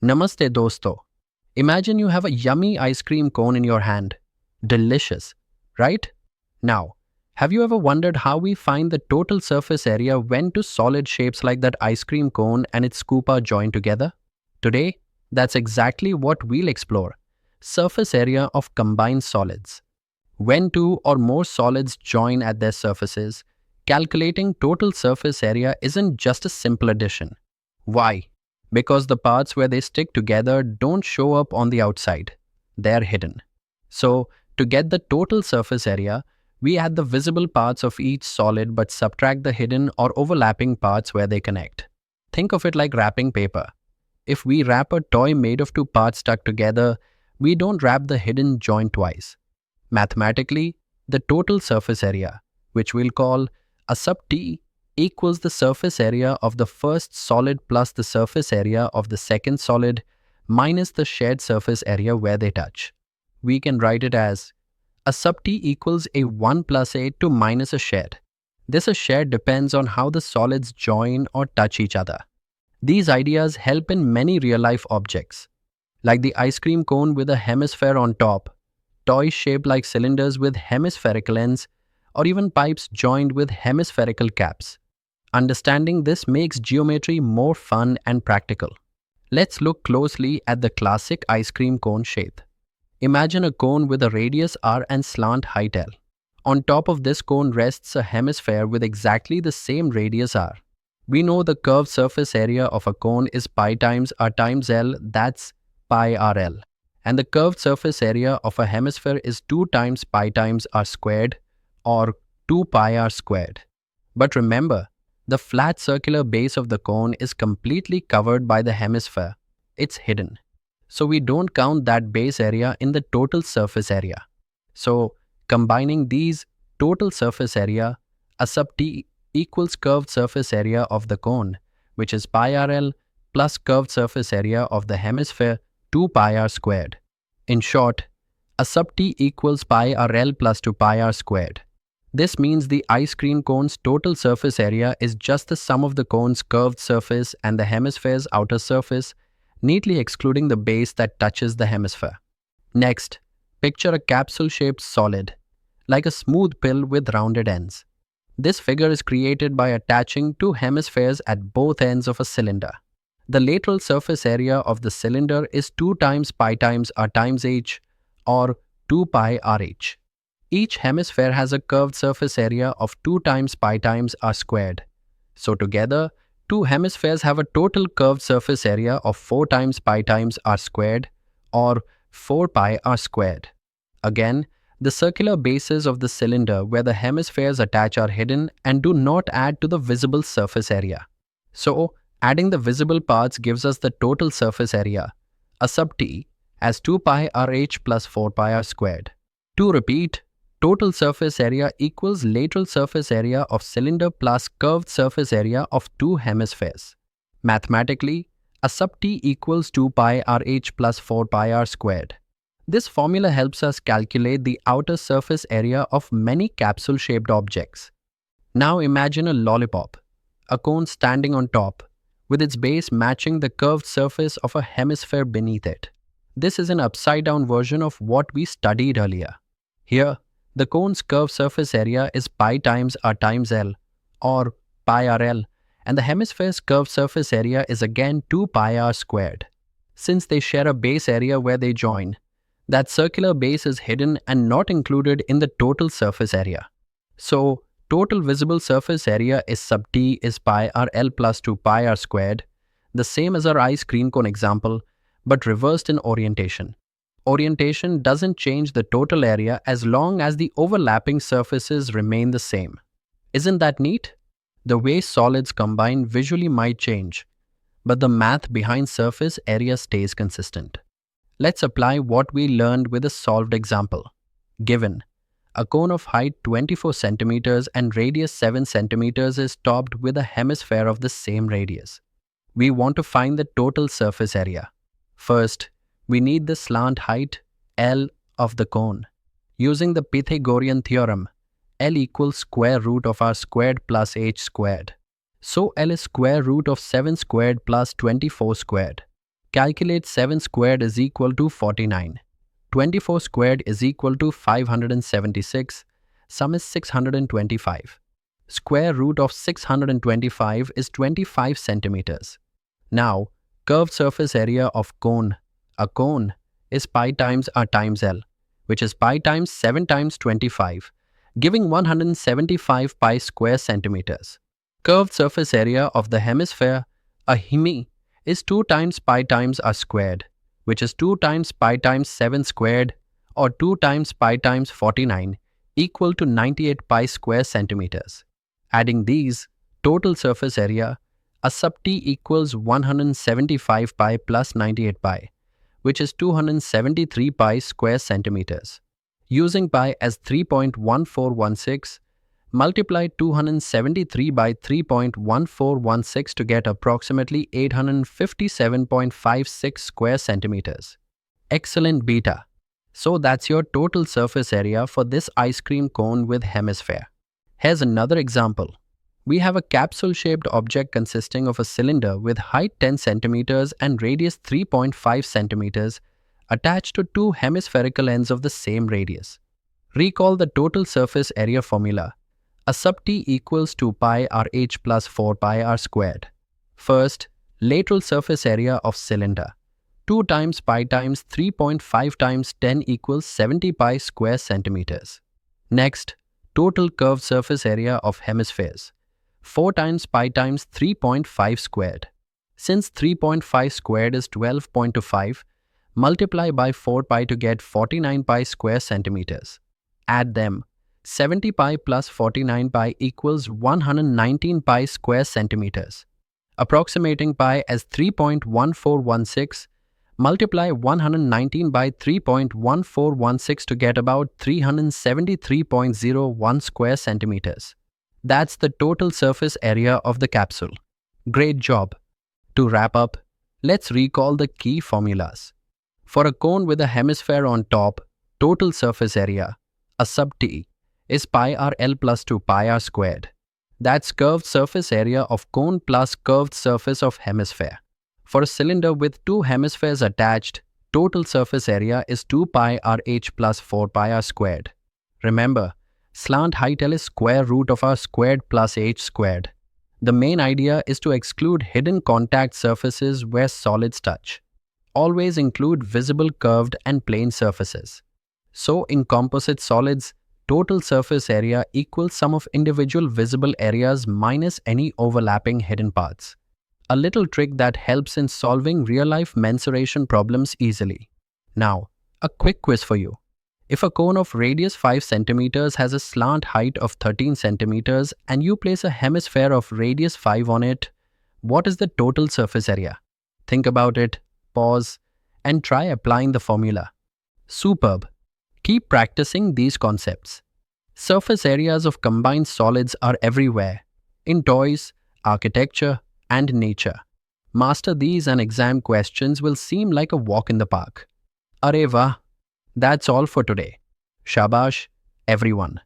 Namaste dosto. Imagine you have a yummy ice cream cone in your hand. Delicious, right? Now, have you ever wondered how we find the total surface area when two solid shapes like that ice cream cone and its scoop are joined together? Today, that's exactly what we'll explore. Surface area of combined solids. When two or more solids join at their surfaces, calculating total surface area isn't just a simple addition. Why? Because the parts where they stick together don't show up on the outside. They're hidden. So, to get the total surface area, we add the visible parts of each solid but subtract the hidden or overlapping parts where they connect. Think of it like wrapping paper. If we wrap a toy made of two parts stuck together, we don't wrap the hidden joint twice. Mathematically, the total surface area, which we'll call a sub T, equals the surface area of the first solid plus the surface area of the second solid minus the shared surface area where they touch. We can write it as a sub T equals a 1 plus a to minus a shared. This a shared depends on how the solids join or touch each other. These ideas help in many real-life objects, like the ice cream cone with a hemisphere on top, toys shaped like cylinders with hemispherical ends, or even pipes joined with hemispherical caps. Understanding this makes geometry more fun and practical. Let's look closely at the classic ice cream cone shape. Imagine a cone with a radius r and slant height L. On top of this cone rests a hemisphere with exactly the same radius r. We know the curved surface area of a cone is pi times r times L, that's pi rl. And the curved surface area of a hemisphere is 2 times pi times r squared, or 2 pi r squared. But remember, the flat circular base of the cone is completely covered by the hemisphere. It's hidden. So we don't count that base area in the total surface area. So combining these, total surface area, a sub T equals curved surface area of the cone, which is pi rl, plus curved surface area of the hemisphere, 2 pi r squared. In short, a sub T equals pi rl plus 2 pi r squared. This means the ice cream cone's total surface area is just the sum of the cone's curved surface and the hemisphere's outer surface, neatly excluding the base that touches the hemisphere. Next, picture a capsule-shaped solid, like a smooth pill with rounded ends. This figure is created by attaching two hemispheres at both ends of a cylinder. The lateral surface area of the cylinder is 2 times pi times r times h, or 2 pi rh. Each hemisphere has a curved surface area of 2 times pi times r squared. So together, two hemispheres have a total curved surface area of 4 times pi times r squared, or 4 pi r squared. Again, the circular bases of the cylinder where the hemispheres attach are hidden and do not add to the visible surface area. So, adding the visible parts gives us the total surface area, a sub T, as 2 pi rh plus 4 pi r squared. To repeat, total surface area equals lateral surface area of cylinder plus curved surface area of two hemispheres. Mathematically, a sub T equals 2 pi rh plus 4 pi r squared. This formula helps us calculate the outer surface area of many capsule-shaped objects. Now imagine a lollipop, a cone standing on top, with its base matching the curved surface of a hemisphere beneath it. This is an upside-down version of what we studied earlier. Here, the cone's curved surface area is pi times r times L, or pi rl, and the hemisphere's curved surface area is again 2 pi r squared. Since they share a base area where they join, that circular base is hidden and not included in the total surface area. So, total visible surface area is sub T is pi rl plus 2 pi r squared, the same as our ice cream cone example, but reversed in orientation. Orientation doesn't change the total area as long as the overlapping surfaces remain the same. Isn't that neat? The way solids combine visually might change, but the math behind surface area stays consistent. Let's apply what we learned with a solved example. Given, a cone of height 24 centimeters and radius 7 centimeters is topped with a hemisphere of the same radius. We want to find the total surface area. First, we need the slant height, L, of the cone. Using the Pythagorean theorem, L equals square root of r squared plus h squared. So L is square root of 7 squared plus 24 squared. Calculate 7 squared is equal to 49. 24 squared is equal to 576. Sum is 625. Square root of 625 is 25 centimeters. Now, curved surface area of cone. A cone is pi times r times L, which is pi times 7 times 25, giving 175 pi square centimeters. Curved surface area of the hemisphere, a hemi, is 2 times pi times r squared, which is 2 times pi times 7 squared, or 2 times pi times 49, equal to 98 pi square centimeters. Adding these, total surface area, a sub t equals 175 pi plus 98 pi, which is 273 pi square centimeters. Using pi as 3.1416, multiply 273 by 3.1416 to get approximately 857.56 square centimeters. Excellent, beta. So that's your total surface area for this ice cream cone with hemisphere. Here's another example. We have a capsule-shaped object consisting of a cylinder with height 10 centimeters and radius 3.5 centimeters attached to two hemispherical ends of the same radius. Recall the total surface area formula. A sub t equals 2 pi rh plus 4 pi r squared. First, lateral surface area of cylinder. 2 times pi times 3.5 times 10 equals 70 pi square centimeters. Next, total curved surface area of hemispheres. 4 times pi times 3.5 squared. Since 3.5 squared is 12.25, multiply by 4 pi to get 49 pi square centimeters. Add them. 70 pi plus 49 pi equals 119 pi square centimeters. Approximating pi as 3.1416, multiply 119 by 3.1416 to get about 373.01 square centimeters. That's the total surface area of the capsule. Great job! To wrap up, let's recall the key formulas. For a cone with a hemisphere on top, total surface area, a sub t, is pi r L plus 2 pi r squared. That's curved surface area of cone plus curved surface of hemisphere. For a cylinder with two hemispheres attached, total surface area is 2 pi rh plus 4 pi r squared. Remember, slant height L is square root of r squared plus h squared. The main idea is to exclude hidden contact surfaces where solids touch. Always include visible curved and plane surfaces. So in composite solids, total surface area equals sum of individual visible areas minus any overlapping hidden parts. A little trick that helps in solving real-life mensuration problems easily. Now, a quick quiz for you. If a cone of radius 5 centimeters has a slant height of 13 centimeters and you place a hemisphere of radius 5 on it, what is the total surface area? Think about it, pause, and try applying the formula. Superb! Keep practicing these concepts. Surface areas of combined solids are everywhere, in toys, architecture, and nature. Master these and exam questions will seem like a walk in the park. Arey wah! That's all for today. Shabash, everyone.